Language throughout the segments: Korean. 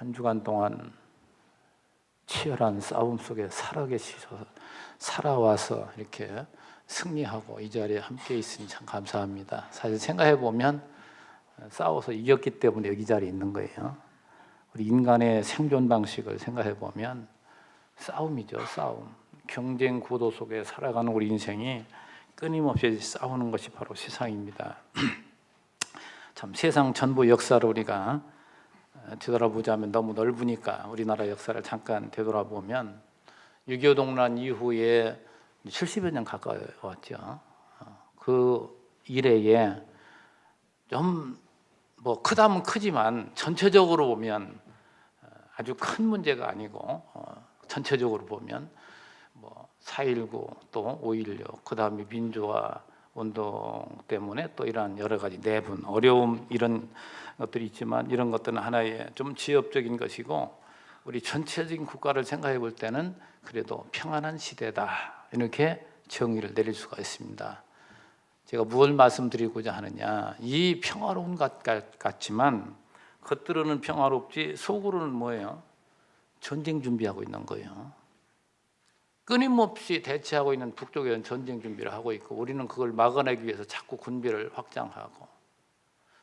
한 주간 동안 치열한 싸움 속에 살아계셔서 살아와서 이렇게 승리하고 이 자리에 함께 있으니 참 감사합니다. 사실 생각해 보면 싸워서 이겼기 때문에 여기 자리에 있는 거예요. 우리 인간의 생존 방식을 생각해 보면 싸움이죠, 싸움. 경쟁 구도 속에 살아가는 우리 인생이 끊임없이 싸우는 것이 바로 세상입니다. 참 세상 전부 역사를 우리가 되돌아보자면 너무 넓으니까 우리나라 역사를 잠깐 되돌아보면 6.25 동란 이후에 70여 년 가까이 왔죠. 그 이래에 좀 뭐 크다면 크지만 전체적으로 보면 아주 큰 문제가 아니고 전체적으로 보면 뭐 4.19 또 5.16 그다음에 민주화 운동 때문에 또 이러한 여러 가지 내분, 어려움 이런 것들이 있지만 이런 것들은 하나의 좀 지엽적인 것이고 우리 전체적인 국가를 생각해 볼 때는 그래도 평안한 시대다 이렇게 정의를 내릴 수가 있습니다. 제가 무엇을 말씀드리고자 하느냐, 이 평화로운 것 같지만 겉으로는 평화롭지 속으로는 뭐예요? 전쟁 준비하고 있는 거예요. 끊임없이 대치하고 있는 북쪽에는 전쟁 준비를 하고 있고 우리는 그걸 막아내기 위해서 자꾸 군비를 확장하고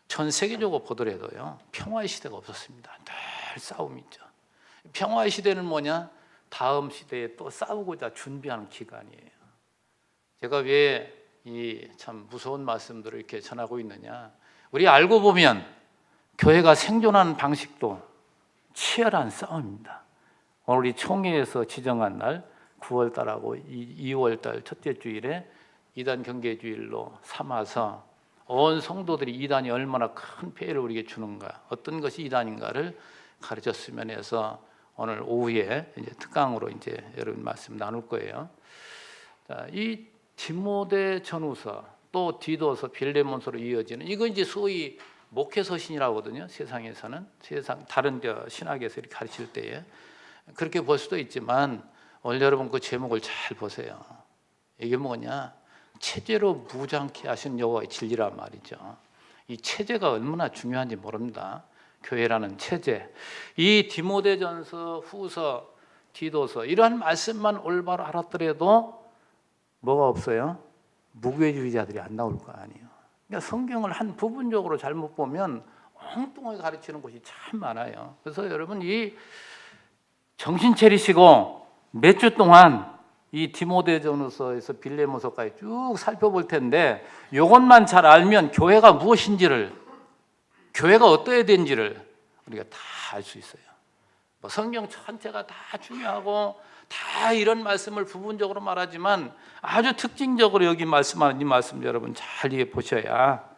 전 세계적으로 보더라도요 평화의 시대가 없었습니다. 늘 싸움이죠. 평화의 시대는 뭐냐? 다음 시대에 또 싸우고자 준비하는 기간이에요. 제가 왜 이 참 무서운 말씀들을 이렇게 전하고 있느냐, 우리 알고 보면 교회가 생존하는 방식도 치열한 싸움입니다. 오늘 이 총회에서 지정한 날 9월달하고 2월달 첫째 주일에 이단 경계주일로 삼아서 온 성도들이 이단이 얼마나 큰 폐해를 우리에게 주는가, 어떤 것이 이단인가를 가르쳤으면 해서 오늘 오후에 이제 특강으로 이제 여러분 말씀 나눌 거예요. 자, 이 디모데 전후서 또 디도서 빌레몬서로 이어지는 이거 이제 소위 목회서신이라고 하거든요. 세상에서는 세상 다른 신학에서 이렇게 가르칠 때에 그렇게 볼 수도 있지만 오늘 여러분 그 제목을 잘 보세요. 이게 뭐냐? 체제로 무장케 하신 여호와의 진리란 말이죠. 이 체제가 얼마나 중요한지 모릅니다. 교회라는 체제. 이 디모데전서, 후서, 디도서 이러한 말씀만 올바로 알았더라도 뭐가 없어요? 무교회주의자들이 안 나올 거 아니에요. 그러니까 성경을 한 부분적으로 잘못 보면 엉뚱하게 가르치는 곳이 참 많아요. 그래서 여러분 이 정신 차리시고 몇 주 동안 이 디모데전서에서 빌레몬서까지 쭉 살펴볼 텐데 이것만 잘 알면 교회가 무엇인지를, 교회가 어떠해야 되는지를 우리가 다 알 수 있어요. 뭐 성경 전체가 다 중요하고 다 이런 말씀을 부분적으로 말하지만 아주 특징적으로 여기 말씀하는 이 말씀 여러분 잘 이해 보셔야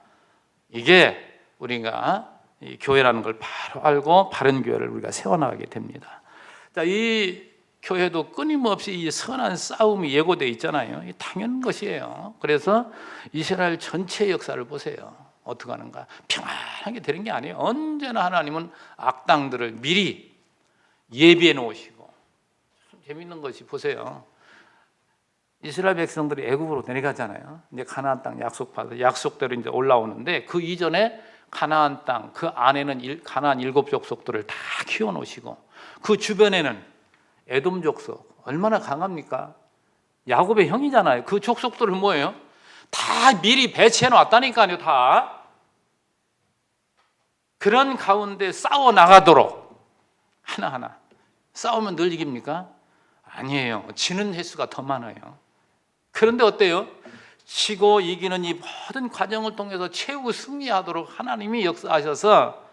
이게 우리가 이 교회라는 걸 바로 알고 바른 교회를 우리가 세워나가게 됩니다. 자, 이 교회도 끊임없이 이 선한 싸움이 예고되어 있잖아요. 이 당연한 것이에요. 그래서 이스라엘 전체 역사를 보세요. 어떻게 하는가? 평안하게 되는 게 아니에요. 언제나 하나님은 악당들을 미리 예비해 놓으시고. 참 재밌는 것이 보세요. 이스라엘 백성들이 애굽으로 내려가잖아요. 이제 가나안 땅 약속받아 약속대로 이제 올라오는데 그 이전에 가나안 땅 그 안에는 가나안 7 족속들을 다 키워 놓으시고 그 주변에는 에돔 족속 얼마나 강합니까? 야곱의 형이잖아요. 그 족속들을 뭐예요? 다 미리 배치해 놨다니까요. 다 그런 가운데 싸워 나가도록 하나하나. 싸우면 늘 이깁니까? 아니에요. 지는 횟수가 더 많아요. 그런데 어때요? 지고 이기는 이 모든 과정을 통해서 최후 승리하도록 하나님이 역사하셔서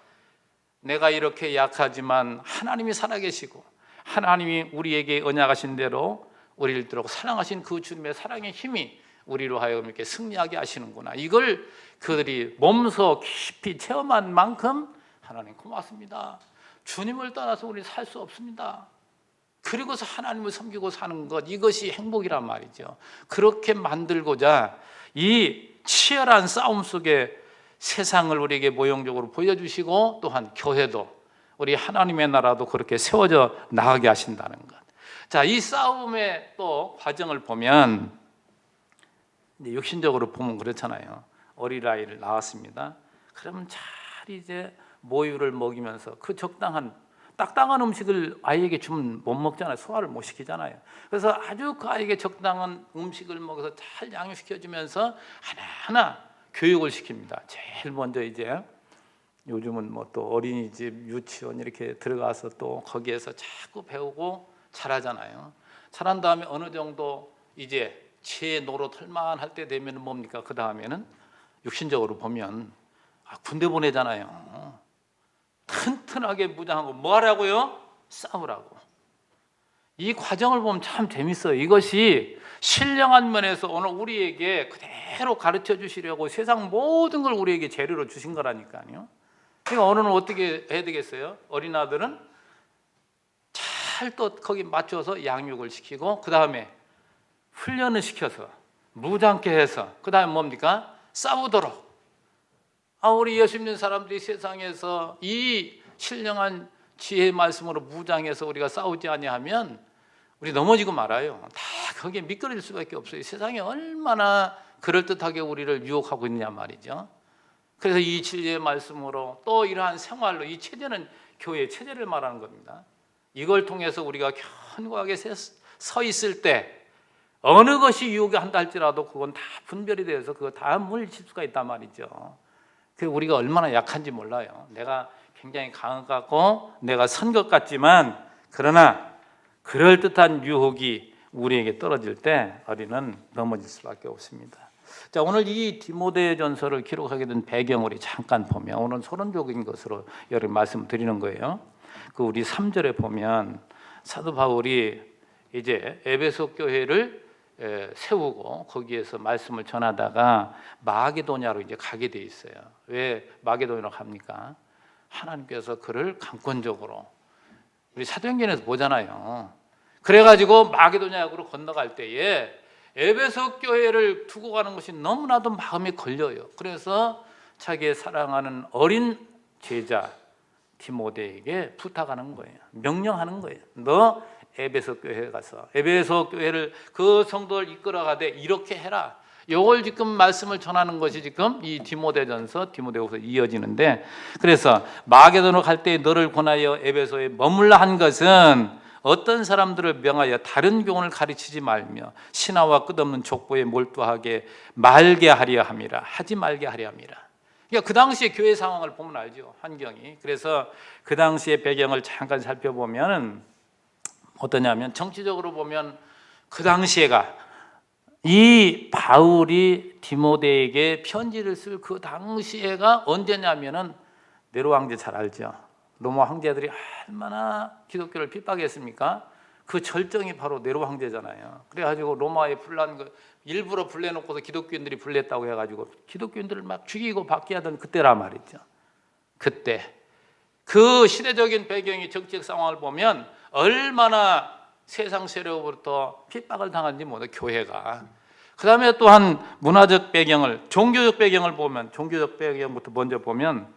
내가 이렇게 약하지만 하나님이 살아계시고 하나님이 우리에게 언약하신 대로 우리를 이토록 사랑하신 그 주님의 사랑의 힘이 우리로 하여금 이렇게 승리하게 하시는구나. 이걸 그들이 몸소 깊이 체험한 만큼 하나님 고맙습니다. 주님을 떠나서 우리는 살 수 없습니다. 그리고서 하나님을 섬기고 사는 것, 이것이 행복이란 말이죠. 그렇게 만들고자 이 치열한 싸움 속에 세상을 우리에게 모형적으로 보여주시고 또한 교회도 우리 하나님의 나라도 그렇게 세워져 나가게 하신다는 것. 자, 이 싸움의 또 과정을 보면 이제 육신적으로 보면 그렇잖아요. 어린아이를 낳았습니다. 그러면 잘 이제 모유를 먹이면서 그 적당한 딱딱한 음식을 아이에게 주면 못 먹잖아요. 소화를 못 시키잖아요. 그래서 아주 그 아이에게 적당한 음식을 먹여서 잘 양육시켜주면서 하나하나 교육을 시킵니다. 제일 먼저 이제 요즘은 뭐 또 어린이집, 유치원 이렇게 들어가서 또 거기에서 자꾸 배우고 잘하잖아요. 잘한 다음에 어느 정도 이제 제 노릇 할만할 때 되면 뭡니까? 그 다음에는 육신적으로 보면 군대 보내잖아요. 튼튼하게 무장하고 뭐 하라고요? 싸우라고. 이 과정을 보면 참 재밌어요. 이것이 신령한 면에서 오늘 우리에게 그대로 가르쳐 주시려고 세상 모든 걸 우리에게 재료로 주신 거라니까요. 그러니까 어른은 어떻게 해야 되겠어요? 어린 아들은 잘 또 거기 맞춰서 양육을 시키고 그 다음에 훈련을 시켜서 무장케 해서 그 다음에 뭡니까? 싸우도록. 우리 예수 믿는 사람들이 세상에서 이 신령한 지혜의 말씀으로 무장해서 우리가 싸우지 아니하면 우리 넘어지고 말아요. 다 거기에 미끄러질 수밖에 없어요. 세상에 얼마나 그럴듯하게 우리를 유혹하고 있느냐 말이죠. 그래서 이 진리의 말씀으로 또 이러한 생활로 이 체제는 교회의 체제를 말하는 겁니다. 이걸 통해서 우리가 견고하게 서 있을 때 어느 것이 유혹이 한다 할지라도 그건 다 분별이 되어서 그거 다 물리칠 수가 있단 말이죠. 그 우리가 얼마나 약한지 몰라요. 내가 굉장히 강한 것 같고 내가 선 것 같지만 그러나 그럴듯한 유혹이 우리에게 떨어질 때 어린은 넘어질 수밖에 없습니다. 자, 오늘 이 디모데전서를 기록하게 된 배경을 잠깐 보면 오늘 서론적인 것으로 여러분 말씀드리는 거예요. 그 우리 3절에 보면 사도 바울이 이제 에베소 교회를 세우고 거기에서 말씀을 전하다가 마게도냐로 이제 가게 돼 있어요. 왜 마게도냐로 갑니까? 하나님께서 그를 강권적으로 우리 사도행전에서 보잖아요. 그래가지고 마게도냐역으로 건너갈 때에 에베소 교회를 두고 가는 것이 너무나도 마음에 걸려요. 그래서 자기의 사랑하는 어린 제자 디모데에게 부탁하는 거예요. 명령하는 거예요. 너 에베소 교회에 가서 에베소 교회를 그 성도를 이끌어가되 이렇게 해라. 요걸 지금 말씀을 전하는 것이 지금 이 디모데전서, 디모데후서 이어지는데, 그래서 마게도로 갈 때 너를 권하여 에베소에 머물라 한 것은 어떤 사람들을 명하여 다른 교훈을 가르치지 말며 신하와 끝없는 족보에 몰두하게 말게 하려 함이라. 하지 말게 하려 함이라. 그러니까 그 당시에 교회 상황을 보면 알죠. 환경이. 그래서 그 당시의 배경을 잠깐 살펴보면 어떠냐면 정치적으로 보면 그 당시에가 이 바울이 디모데에게 편지를 쓸 그 당시에가 언제냐면은 네로 황제 잘 알죠. 로마 황제들이 얼마나 기독교를 핍박했습니까? 그 절정이 바로 네로 황제잖아요. 그래가지고 로마에 불난 거 일부러 불내놓고서 기독교인들이 불냈다고 해가지고 기독교인들을 막 죽이고 받게 하던 그때란 말이죠. 그때 그 시대적인 배경이 정치적 상황을 보면 얼마나 세상 세력으로부터 핍박을 당한지 모르는 교회가. 그 다음에 또한 문화적 배경을, 종교적 배경을 보면, 종교적 배경부터 먼저 보면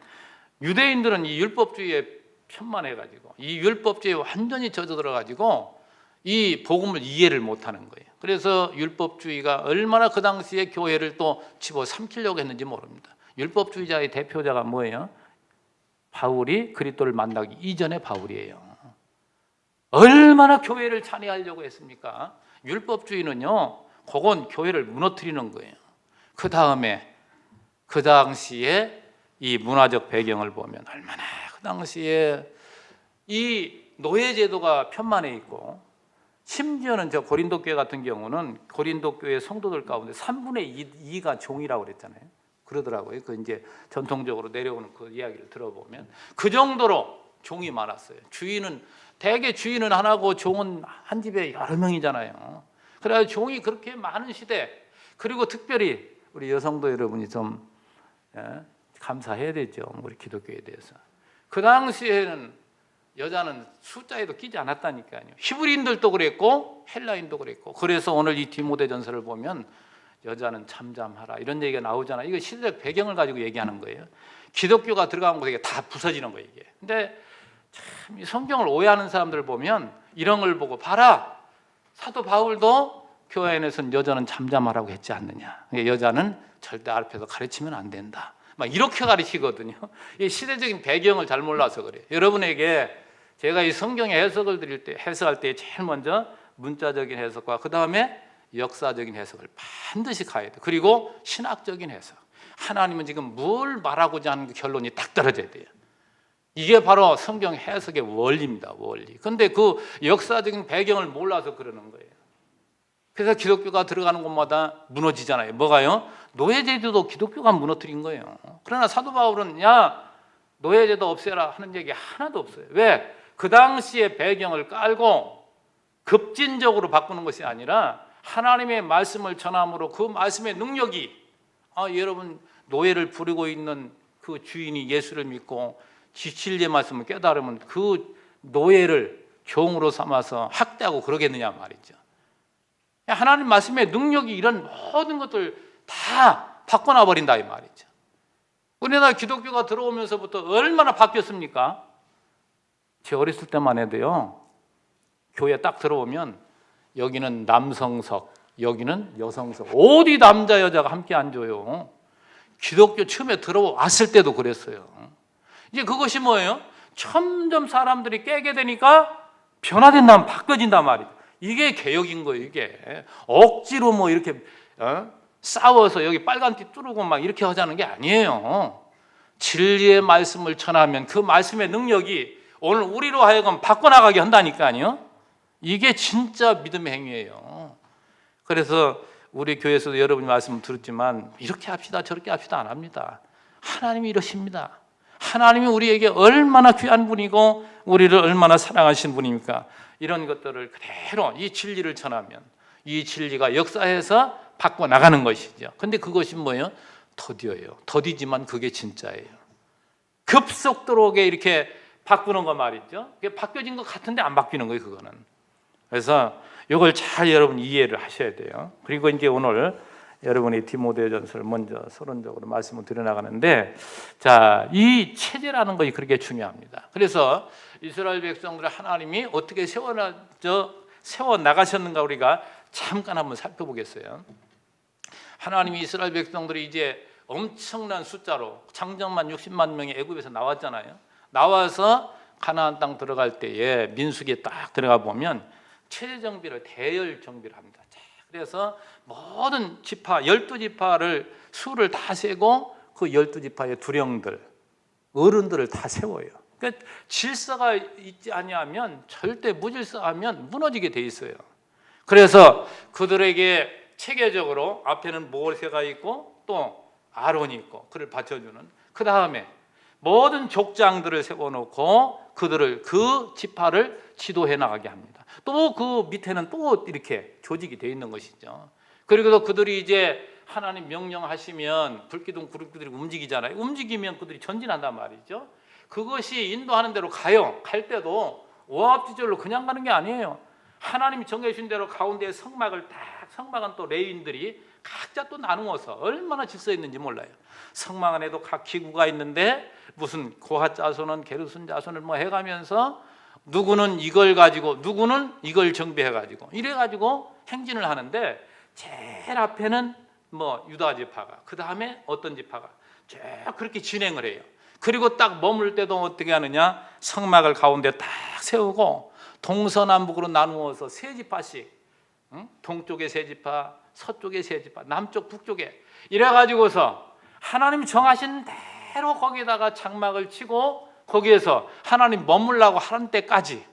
유대인들은 이 율법주의에 편만해가지고 이 율법주의에 완전히 젖어들어가지고 이 복음을 이해를 못하는 거예요. 그래서 율법주의가 얼마나 그 당시에 교회를 또 집어삼키려고 했는지 모릅니다. 율법주의자의 대표자가 뭐예요? 바울이 그리스도를 만나기 이전의 바울이에요. 얼마나 교회를 찬양하려고 했습니까? 율법주의는요, 그건 교회를 무너뜨리는 거예요. 그 다음에 그 당시에 이 문화적 배경을 보면 얼마나 그 당시에 이 노예제도가 편만해 있고, 심지어는 저 고린도 교회 같은 경우는 고린도 교회 성도들 가운데 3분의 2가 종이라고 그랬잖아요. 그러더라고요. 그 이제 전통적으로 내려오는 그 이야기를 들어보면 그 정도로 종이 많았어요. 대개 주인은 하나고 종은 한 집에 여러 명이잖아요. 그래서 종이 그렇게 많은 시대, 그리고 특별히 우리 여성도 여러분이 좀 감사해야 되죠. 우리 기독교에 대해서. 그 당시에는 여자는 숫자에도 끼지 않았다니까요. 히브리인들도 그랬고 헬라인도 그랬고. 그래서 오늘 이 디모데전서를 보면 여자는 잠잠하라 이런 얘기가 나오잖아요. 이거 시대적 배경을 가지고 얘기하는 거예요. 기독교가 들어간 곳에 다 부서지는 거예요, 이게. 근데 참 성경을 오해하는 사람들을 보면 이런 걸 보고 봐라, 사도 바울도 교회 안에서는 여자는 잠잠하라고 했지 않느냐. 여자는 절대 앞에서 가르치면 안 된다. 막 이렇게 가르치거든요. 이 시대적인 배경을 잘 몰라서 그래요. 여러분에게 제가 이 성경의 해석을 드릴 때, 해석할 때 제일 먼저 문자적인 해석과 그 다음에 역사적인 해석을 반드시 가야 돼요. 그리고 신학적인 해석. 하나님은 지금 뭘 말하고자 하는 그 결론이 딱 떨어져야 돼요. 이게 바로 성경 해석의 원리입니다. 원리. 근데 그 역사적인 배경을 몰라서 그러는 거예요. 그래서 기독교가 들어가는 곳마다 무너지잖아요. 뭐가요? 노예제도도 기독교가 무너뜨린 거예요. 그러나 사도 바울은 야 노예제도 없애라 하는 얘기 하나도 없어요. 왜? 그 당시의 배경을 깔고 급진적으로 바꾸는 것이 아니라 하나님의 말씀을 전함으로 그 말씀의 능력이 여러분 노예를 부리고 있는 그 주인이 예수를 믿고 진리의 말씀을 깨달으면 그 노예를 종으로 삼아서 학대하고 그러겠느냐 말이죠. 하나님 말씀의 능력이 이런 모든 것들 다 바꿔놔 버린다 이 말이죠. 우리나라 기독교가 들어오면서부터 얼마나 바뀌었습니까? 제 어렸을 때만 해도요, 교회 딱 들어오면 여기는 남성석, 여기는 여성석, 어디 남자 여자가 함께 앉아요. 기독교 처음에 들어왔을 때도 그랬어요. 이제 그것이 뭐예요? 점점 사람들이 깨게 되니까 변화된다면 바꿔진단 말이죠. 이게 개혁인 거예요. 이게 억지로 뭐 이렇게 싸워서 여기 빨간띠 뚫고 막 이렇게 하자는 게 아니에요. 진리의 말씀을 전하면 그 말씀의 능력이 오늘 우리로 하여금 바꿔나가게 한다니까요. 이게 진짜 믿음의 행위예요. 그래서 우리 교회에서도 여러분이 말씀을 들었지만 이렇게 합시다 저렇게 합시다 안 합니다. 하나님이 이러십니다. 하나님이 우리에게 얼마나 귀한 분이고 우리를 얼마나 사랑하신 분입니까? 이런 것들을 그대로 이 진리를 전하면 이 진리가 역사에서 바꿔나가는 것이죠. 근데 그것이 뭐예요? 더디어요. 더디지만 그게 진짜예요. 급속도로 이렇게 바꾸는 거 말이죠. 그게 바뀌어진 것 같은데 안 바뀌는 거예요. 그거는. 그래서 이걸 잘 여러분 이해를 하셔야 돼요. 그리고 이제 오늘 여러분이 디모데전서를 먼저 서론적으로 말씀을 드려나가는데, 자, 이 체제라는 것이 그렇게 중요합니다. 그래서 이스라엘 백성들을 하나님이 어떻게 세워 나가셨는가 우리가 잠깐 한번 살펴보겠어요. 하나님이 이스라엘 백성들이 이제 엄청난 숫자로 장정만 60만 명이 애굽에서 나왔잖아요. 나와서 가나안 땅 들어갈 때에 민수기에 딱 들어가 보면 체제 정비를 대열 정비를 합니다. 그래서 모든 지파 12지파를 수를 다 세고 그 12지파의 두령들 어른들을 다 세워요. 그러니까 질서가 있지 아니하면 절대 무질서하면 무너지게 돼 있어요. 그래서 그들에게 체계적으로 앞에는 모세가 있고 또 아론이 있고 그를 받쳐주는, 그 다음에 모든 족장들을 세워놓고 그들을 그 지파를 지도해 나가게 합니다. 또 그 밑에는 또 이렇게 조직이 되어 있는 것이죠. 그리고 그들이 이제 하나님 명령하시면 불기둥 구름기둥이 움직이잖아요. 움직이면 그들이 전진한단 말이죠. 그것이 인도하는 대로 가요. 갈 때도 오합지졸로 그냥 가는 게 아니에요. 하나님이 정해주신 대로 가운데 성막을 딱, 성막은 또 레위인들이 각자 또 나누어서 얼마나 질서 있는지 몰라요. 성막 안에도 각 기구가 있는데 무슨 고핫 자손은 게르손 자손을 뭐 해가면서 누구는 이걸 가지고 누구는 이걸 정비해가지고 이래가지고 행진을 하는데, 제일 앞에는 뭐 유다 지파가, 그 다음에 어떤 지파가 쭉 그렇게 진행을 해요. 그리고 딱 머물 때도 어떻게 하느냐, 성막을 가운데 딱 세우고 동서남북으로 나누어서 세 지파씩, 동쪽에 세 지파, 서쪽에 세 지파, 남쪽 북쪽에 이래가지고서 하나님이 정하신 대로 거기다가 장막을 치고 거기에서 하나님 머물라고 하는 때까지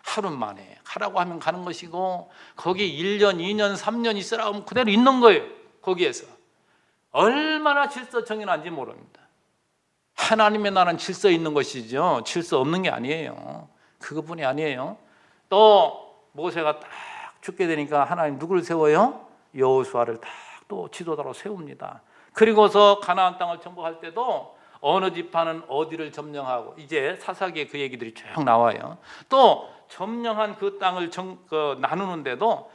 하루 만에 가라고 하면 가는 것이고, 거기 1년, 2년, 3년 있으라고 하면 그대로 있는 거예요. 거기에서 얼마나 질서 정연한지 모릅니다. 하나님의 나라는 질서 있는 것이죠. 질서 없는 게 아니에요. 그것뿐이 아니에요. 또 모세가 딱 죽게 되니까 하나님 누구를 세워요? 여호수아를 딱 또 지도자로 세웁니다. 그리고서 가나안 땅을 정복할 때도 어느 지파는 어디를 점령하고, 이제 사사기에 그 얘기들이 쭉 나와요. 또 점령한 그 땅을 나누는데도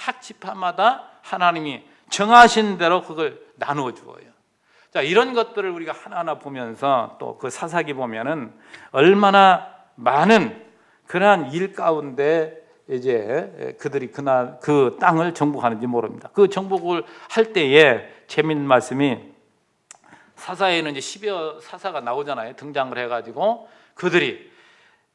각 지파마다 하나님이 정하신 대로 그걸 나누어 주어요. 자, 이런 것들을 우리가 하나하나 보면서 또 그 사사기 보면은 얼마나 많은 그러한 일 가운데 이제 그들이 그날 그 땅을 정복하는지 모릅니다. 그 정복을 할 때에 재밌는 말씀이, 사사에는 이제 10여 사사가 나오잖아요. 등장을 해가지고 그들이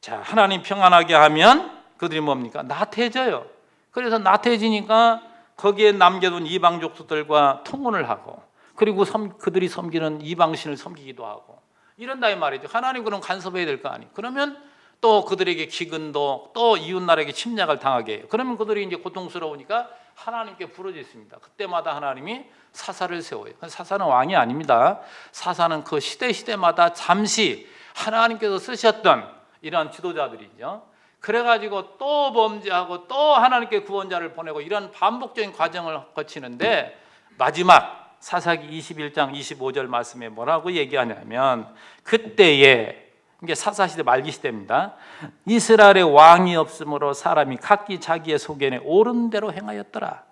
자, 하나님 평안하게 하면 그들이 뭡니까? 나태해져요. 그래서 나태해지니까 거기에 남겨둔 이방 족속들과 통혼을 하고, 그리고 그들이 섬기는 이방신을 섬기기도 하고 이런다 이 말이죠. 하나님 그럼 간섭해야 될 거 아니에요. 그러면 또 그들에게 기근도, 또 이웃나라에게 침략을 당하게 해요. 그러면 그들이 이제 고통스러우니까 하나님께 부르짖습니다. 그때마다 하나님이 사사를 세워요. 사사는 왕이 아닙니다. 사사는 그 시대마다 잠시 하나님께서 쓰셨던 이런 지도자들이죠. 그래가지고 또 범죄하고 또 하나님께 구원자를 보내고 이런 반복적인 과정을 거치는데, 마지막 사사기 21장 25절 말씀에 뭐라고 얘기하냐면, 그때에, 이게 사사시대 말기 시대입니다. 이스라엘에 왕이 없으므로 사람이 각기 자기의 소견에 옳은 대로 행하였더라.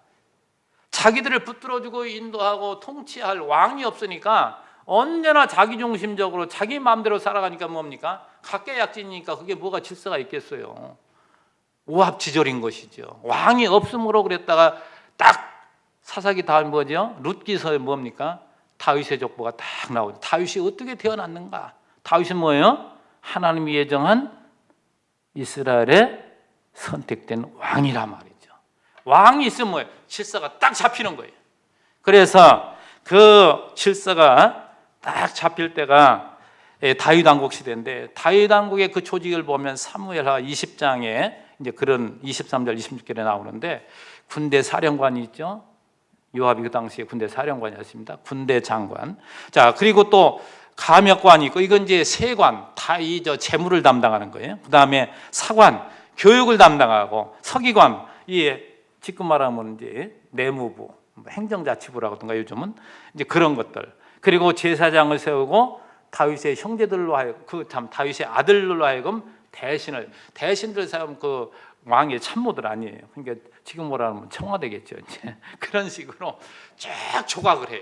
자기들을 붙들어주고 인도하고 통치할 왕이 없으니까 언제나 자기중심적으로 자기 마음대로 살아가니까 뭡니까? 각계약진이니까 그게 뭐가 질서가 있겠어요. 오합지졸인 것이죠. 왕이 없으므로 그랬다가 딱 사사기 다음 뭐죠? 룻기서에 뭡니까? 다윗의 족보가 딱 나오죠. 다윗이 어떻게 태어났는가? 다윗은 뭐예요? 하나님이 예정한 이스라엘의 선택된 왕이란 말이죠. 왕이 있으면 뭐예요? 질서가 딱 잡히는 거예요. 그래서 그 질서가 딱 잡힐 때가 다윗 왕국 시대인데, 다윗 왕국의 그 조직을 보면 사무엘하 20장에 이제 그런 23절 26절에 나오는데, 군대 사령관이 있죠. 요압이 그 당시에 군대 사령관이었습니다. 군대 장관. 자, 그리고 또 감역관이 있고, 이건 이제 세관, 다 이 재무를 담당하는 거예요. 그 다음에 사관, 교육을 담당하고, 서기관, 이 지금 말하면 이제 내무부, 행정자치부라든가 요즘은 이제 그런 것들. 그리고 제사장을 세우고 다윗의 형제들로 하여금, 다윗의 아들로 하여금 대신들 세우면 그 왕의 참모들 아니에요. 그러니까 지금 뭐라면 청와대겠죠. 이제 그런 식으로 쫙 조각을 해요.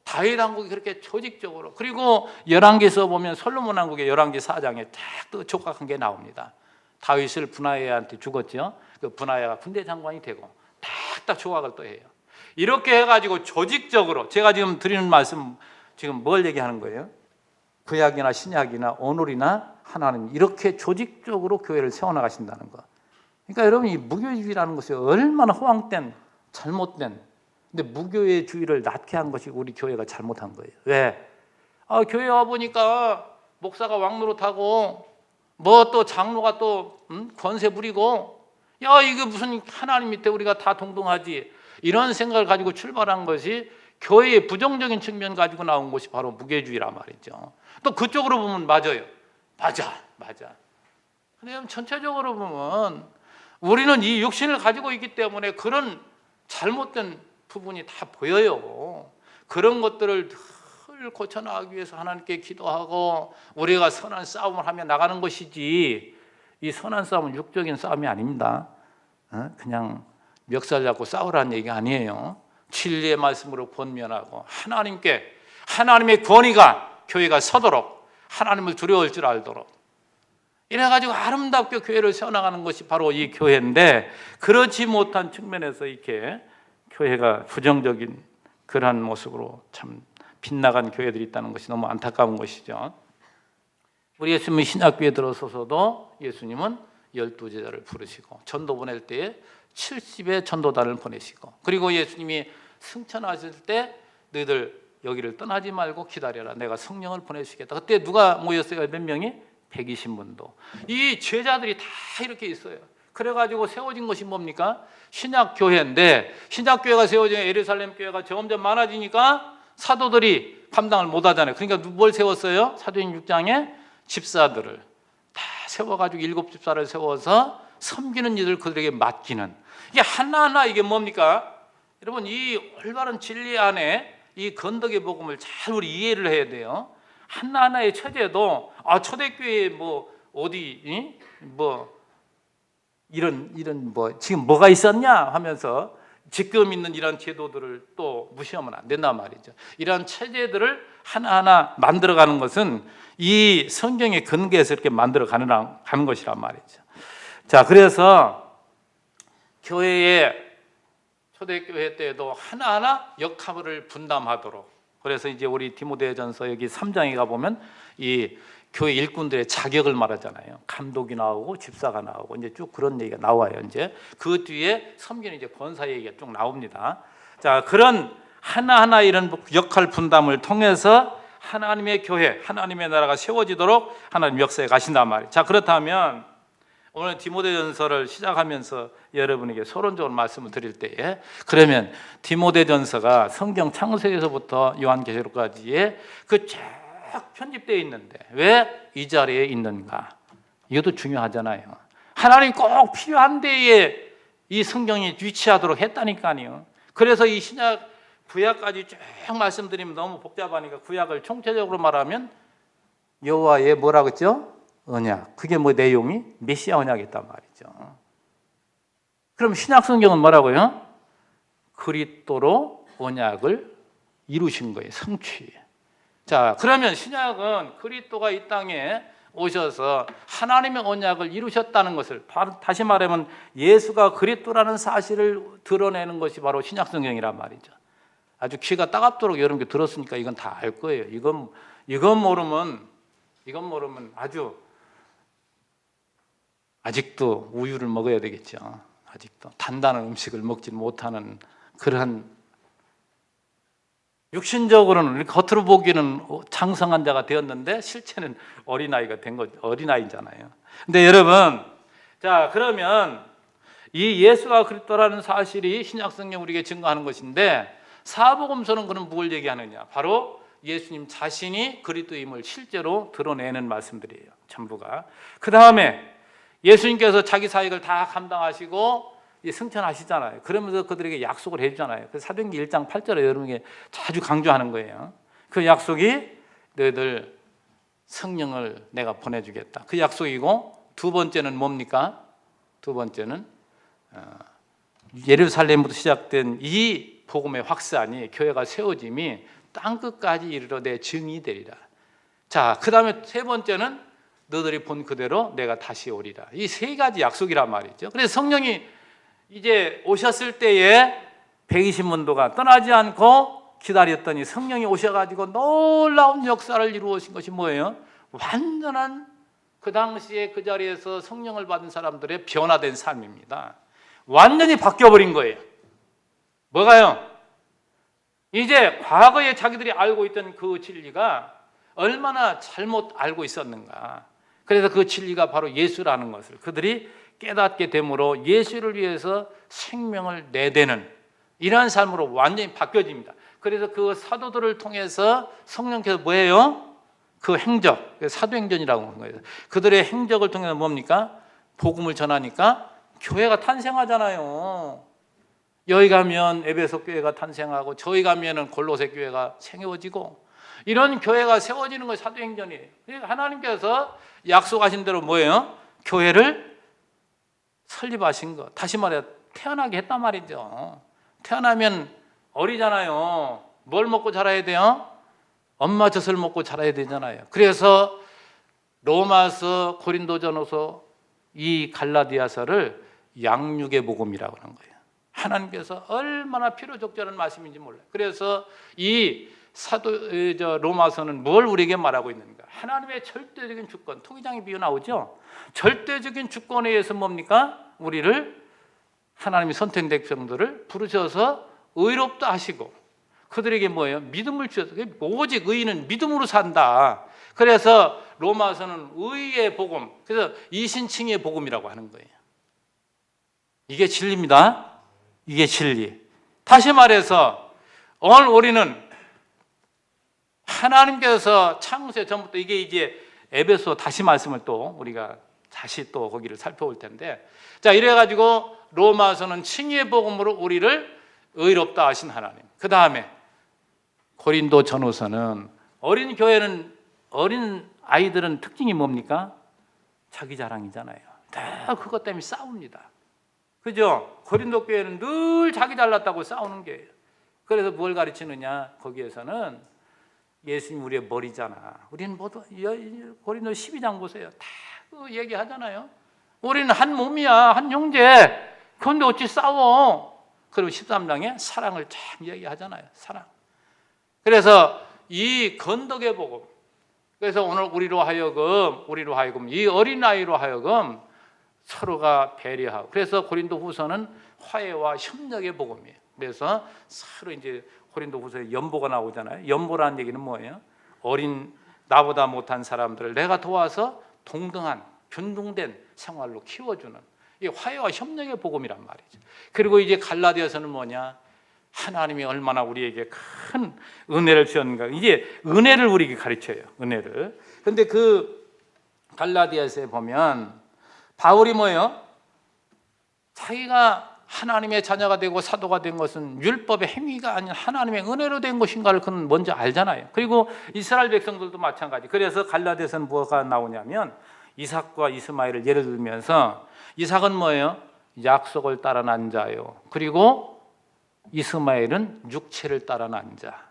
다윗 왕국이 그렇게 조직적으로. 그리고 열왕기서 보면 솔로몬 왕국의 열왕기 4장에 딱 또 조각한 게 나옵니다. 다윗을 분하야한테 죽었죠. 그 분하야가 군대 장관이 되고 딱 조각을 또 해요. 이렇게 해가지고 조직적으로, 제가 지금 드리는 말씀 지금 뭘 얘기하는 거예요? 구약이나 신약이나 오늘이나 하나님 이렇게 조직적으로 교회를 세워나가신다는 거. 그러니까 여러분, 이 무교주의라는 것이 얼마나 허황된, 잘못된, 근데 무교의 주의를 낳게 한 것이 우리 교회가 잘못한 거예요. 왜? 교회 와보니까 목사가 왕 노릇하고 뭐 또 장로가 또 권세 부리고, 야 이게 무슨 하나님 밑에 우리가 다 동등하지, 이런 생각을 가지고 출발한 것이 교회의 부정적인 측면 가지고 나온 것이 바로 무교주의란 말이죠. 또 그쪽으로 보면 맞아요. 맞아. 근데 전체적으로 보면 우리는 이 육신을 가지고 있기 때문에 그런 잘못된 부분이 다 보여요. 그런 것들을 늘 고쳐나가기 위해서 하나님께 기도하고 우리가 선한 싸움을 하며 나가는 것이지, 이 선한 싸움은 육적인 싸움이 아닙니다. 그냥 멱살 잡고 싸우라는 얘기가 아니에요. 진리의 말씀으로 권면하고 하나님께, 하나님의 권위가 교회가 서도록, 하나님을 두려워할 줄 알도록, 이래가지고 아름답게 교회를 세워나가는 것이 바로 이 교회인데, 그렇지 못한 측면에서 이렇게 교회가 부정적인 그러한 모습으로 참 빗나간 교회들이 있다는 것이 너무 안타까운 것이죠. 우리 예수님이 신약교회에 들어서서도 예수님은 12제자를 부르시고 전도 보낼 때에 70의 전도단을 보내시고, 그리고 예수님이 승천하실 때 너희들 여기를 떠나지 말고 기다려라, 내가 성령을 보내시겠다. 그때 누가 모였어요? 몇 명이? 120문도. 이 제자들이 다 이렇게 있어요. 그래가지고 세워진 것이 뭡니까? 신약교회인데, 신약교회가 세워진 예루살렘 교회가 점점 많아지니까 사도들이 감당을 못하잖아요. 그러니까 뭘 세웠어요? 사도행 6장에 집사들을 다 세워가지고 7집사를 세워서 섬기는 일을 그들에게 맡기는, 이게 하나하나 이게 뭡니까? 여러분, 이 올바른 진리 안에 이 건덕의 복음을 잘 우리 이해를 해야 돼요. 하나하나의 체제도 초대교회 뭐 어디 뭐 이런 뭐 지금 뭐가 있었냐 하면서 지금 있는 이런 제도들을 또 무시하면 안 된단 말이죠. 이런 체제들을 하나하나 만들어가는 것은 이 성경의 근거에서 이렇게 만들어가는 것이란 말이죠. 자, 그래서 교회의 초대교회 때에도 하나하나 역할을 분담하도록, 그래서 이제 우리 디모데전서 여기 3장에 가보면 이 교회 일꾼들의 자격을 말하잖아요. 감독이 나오고 집사가 나오고 이제 쭉 그런 얘기가 나와요. 이제 그 뒤에 섬기는 이제 권사 얘기가 쭉 나옵니다. 자, 그런 하나하나 이런 역할 분담을 통해서 하나님의 교회, 하나님의 나라가 세워지도록 하나님 역사에 가신단 말이에요. 자, 그렇다면 오늘 디모데전서를 시작하면서 여러분에게 서론적으로 말씀을 드릴 때에, 그러면 디모데전서가 성경 창세기에서부터 요한계시록까지의 그 쫙 편집되어 있는데 왜 이 자리에 있는가? 이것도 중요하잖아요. 하나님 꼭 필요한 데에 이 성경이 위치하도록 했다니까요. 그래서 이 신약 구약까지 쭉 말씀드리면 너무 복잡하니까 구약을 총체적으로 말하면 여호와의 뭐라고 했죠? 언약. 그게 뭐 내용이? 메시아 언약이었단 말이죠. 그럼 신약 성경은 뭐라고요? 그리스도로 언약을 이루신 거예요. 성취. 자, 그러면 신약은 그리스도가 이 땅에 오셔서 하나님의 언약을 이루셨다는 것을, 다시 말하면 예수가 그리스도라는 사실을 드러내는 것이 바로 신약 성경이란 말이죠. 아주 귀가 따갑도록 여러분께 들었으니까 이건 다 알 거예요. 이건 모르면 아직도 우유를 먹어야 되겠죠. 아직도 단단한 음식을 먹지 못하는 그러한, 육신적으로는 겉으로 보기에는 장성한 자가 되었는데 실체는 어린아이가 된 거죠. 어린아이잖아요. 근데 여러분, 자, 그러면 이 예수가 그리스도라는 사실이 신약 성경 우리에게 증거하는 것인데, 사복음서는 그럼 뭘 얘기하느냐? 바로 예수님 자신이 그리스도임을 실제로 드러내는 말씀들이에요. 전부가. 그 다음에 예수님께서 자기 사역을 다 감당하시고 승천하시잖아요. 그러면서 그들에게 약속을 해주잖아요. 그래서 사도행전 1장 8절에 여러분에게 자주 강조하는 거예요. 그 약속이 너희들 성령을 내가 보내주겠다. 그 약속이고, 두 번째는 뭡니까? 두 번째는 예루살렘부터 시작된 이 복음의 확산이, 교회가 세워짐이 땅끝까지 이르러 내 증이 되리라. 자, 그 다음에 세 번째는 너희들이 본 그대로 내가 다시 오리라. 이 세 가지 약속이란 말이죠. 그래서 성령이 이제 오셨을 때에 120문도가 떠나지 않고 기다렸더니 성령이 오셔가지고 놀라운 역사를 이루어진 것이 뭐예요? 완전한, 그 당시에 그 자리에서 성령을 받은 사람들의 변화된 삶입니다. 완전히 바뀌어버린 거예요. 뭐가요? 이제 과거에 자기들이 알고 있던 그 진리가 얼마나 잘못 알고 있었는가. 그래서 그 진리가 바로 예수라는 것을 그들이 깨닫게 되므로 예수를 위해서 생명을 내대는 이러한 삶으로 완전히 바뀌어집니다. 그래서 그 사도들을 통해서 성령께서 뭐예요? 그 행적, 사도행전이라고 하는 거예요. 그들의 행적을 통해서 뭡니까? 복음을 전하니까 교회가 탄생하잖아요. 여기 가면 에베소 교회가 탄생하고, 저희 가면은 골로새 교회가 세워지고, 이런 교회가 세워지는 것이 사도행전이에요. 하나님께서 약속하신 대로 뭐예요? 교회를 설립하신 것. 다시 말해 태어나게 했단 말이죠. 태어나면 어리잖아요. 뭘 먹고 자라야 돼요? 엄마 젖을 먹고 자라야 되잖아요. 그래서 로마서, 고린도전서, 이 갈라디아서를 양육의 복음이라고 하는 거예요. 하나님께서 얼마나 필요적절한 말씀인지 몰라요. 그래서 이 로마서는 뭘 우리에게 말하고 있는가? 하나님의 절대적인 주권, 토기장의 비유 나오죠? 절대적인 주권에 의해서 뭡니까? 우리를, 하나님이 선택된 백성들을 부르셔서 의롭다 하시고, 그들에게 뭐예요? 믿음을 주셔서, 오직 의인은 믿음으로 산다. 그래서 로마서는 의의 복음, 그래서 이신칭의 복음이라고 하는 거예요. 이게 진리입니다. 이게 진리. 다시 말해서 오늘 우리는 하나님께서 창세 전부터, 이게 이제 에베소 다시 말씀을 또 우리가 다시 또 거기를 살펴볼 텐데, 자, 이래가지고 로마서는 칭의의 복음으로 우리를 의롭다 하신 하나님. 그 다음에 고린도 전후서는 어린 교회는, 어린 아이들은 특징이 뭡니까? 자기 자랑이잖아요. 다 그것 때문에 싸웁니다. 그죠? 고린도 교회는 늘 자기 잘났다고 싸우는 거예요. 그래서 뭘 가르치느냐? 거기에서는 예수님 우리의 머리잖아. 우리는 모두, 고린도 12장 보세요. 다 그 얘기하잖아요. 우리는 한 몸이야, 한 형제. 그런데 어찌 싸워? 그리고 13장에 사랑을 참 얘기하잖아요. 사랑. 그래서 이 건덕의 복음, 그래서 오늘 우리로 하여금 이 어린아이로 하여금 서로가 배려하고, 그래서 고린도후서는 화해와 협력의 복음이에요. 그래서 서로 이제 고린도후서에 연보가 나오잖아요. 연보라는 얘기는 뭐예요? 어린 나보다 못한 사람들을 내가 도와서 동등한 균등된 생활로 키워주는 이 화해와 협력의 복음이란 말이죠. 그리고 이제 갈라디아서는 뭐냐? 하나님이 얼마나 우리에게 큰 은혜를 주었는가. 이제 은혜를 우리에게 가르쳐요. 은혜를. 근데 그 갈라디아서에 보면 바울이 뭐예요? 자기가 하나님의 자녀가 되고 사도가 된 것은 율법의 행위가 아닌 하나님의 은혜로 된 것인가를 그는 먼저 알잖아요. 그리고 이스라엘 백성들도 마찬가지. 그래서 갈라디아서는 뭐가 나오냐면 이삭과 이스마엘을 예를 들면서 이삭은 뭐예요? 약속을 따라 난 자요. 그리고 이스마엘은 육체를 따라 난 자.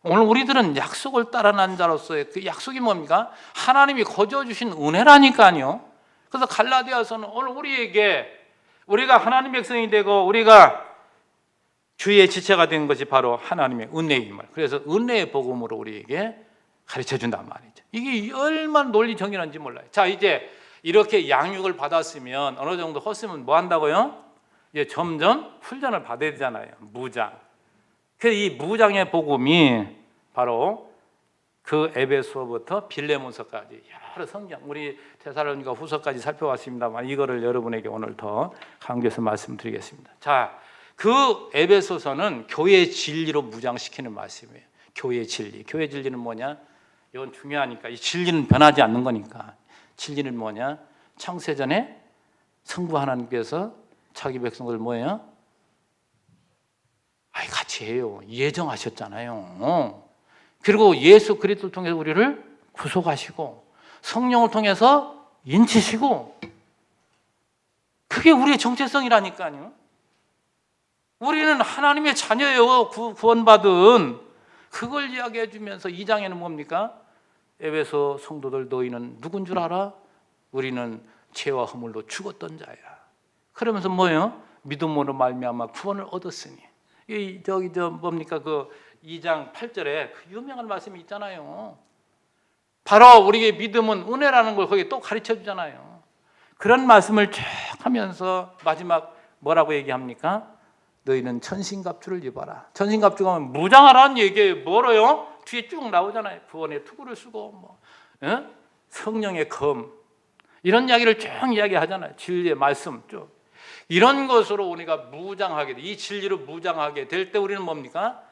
오늘 우리들은 약속을 따라 난 자로서의 그 약속이 뭡니까? 하나님이 거저 주신 은혜라니까요. 그래서 갈라디아서는 오늘 우리가 하나님 백성이 되고 우리가 주의 지체가 된 것이 바로 하나님의 은혜임을, 그래서 은혜의 복음으로 우리에게 가르쳐 준단 말이죠. 이게 얼마나 논리 정연한지 몰라요. 자, 이제 이렇게 양육을 받았으면 어느 정도 컸으면 뭐 한다고요? 이제 점점 훈련을 받아야 되잖아요. 무장. 그래서 이 무장의 복음이 바로 그 에베소부터 빌레몬서까지 여러 성경, 우리 데살로니가 후서까지 살펴봤습니다만 이거를 여러분에게 오늘 더 강조해서 말씀드리겠습니다. 자, 그 에베소서는 교회의 진리로 무장시키는 말씀이에요. 교회의 진리. 교회의 진리는 뭐냐? 이건 중요하니까. 이 진리는 변하지 않는 거니까. 진리는 뭐냐? 창세전에 성부 하나님께서 자기 백성들 뭐예요? 같이 해요. 예정하셨잖아요. 그리고 예수 그리스도를 통해서 우리를 구속하시고 성령을 통해서 인치시고, 그게 우리의 정체성이라니까요. 우리는 하나님의 자녀예요. 구원받은. 그걸 이야기해 주면서 2장에는 뭡니까? 에베소 성도들 너희는 누군 줄 알아? 우리는 죄와 허물로 죽었던 자야. 그러면서 뭐예요? 믿음으로 말미암아 구원을 얻었으니. 뭡니까? 그 2장 8절에 그 유명한 말씀이 있잖아요. 바로 우리의 믿음은 은혜라는 걸 거기 또 가르쳐 주잖아요. 그런 말씀을 쭉 하면서 마지막 뭐라고 얘기합니까? 너희는 천신갑주를 입어라. 천신갑주가 하면 무장하라는 얘기예요. 뭐로요? 뒤에 쭉 나오잖아요. 구원의 투구를 쓰고 성령의 검, 이런 이야기를 쭉 이야기하잖아요. 진리의 말씀 쭉. 이런 것으로 우리가 무장하게 돼. 이 진리로 무장하게 될 때 우리는 뭡니까?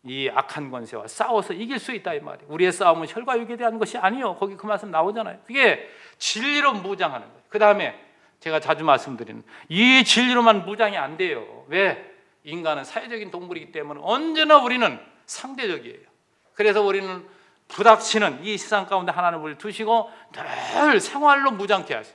이 악한 권세와 싸워서 이길 수 있다 이 말이에요. 우리의 싸움은 혈과 육에 대한 것이 아니요. 거기 그 말씀 나오잖아요. 그게 진리로 무장하는 거예요. 그 다음에 제가 자주 말씀드리는 이 진리로만 무장이 안 돼요. 왜? 인간은 사회적인 동물이기 때문에 언제나 우리는 상대적이에요. 그래서 우리는 부닥치는 이 세상 가운데 하나님을 우리를 두시고 늘 생활로 무장케 하세요.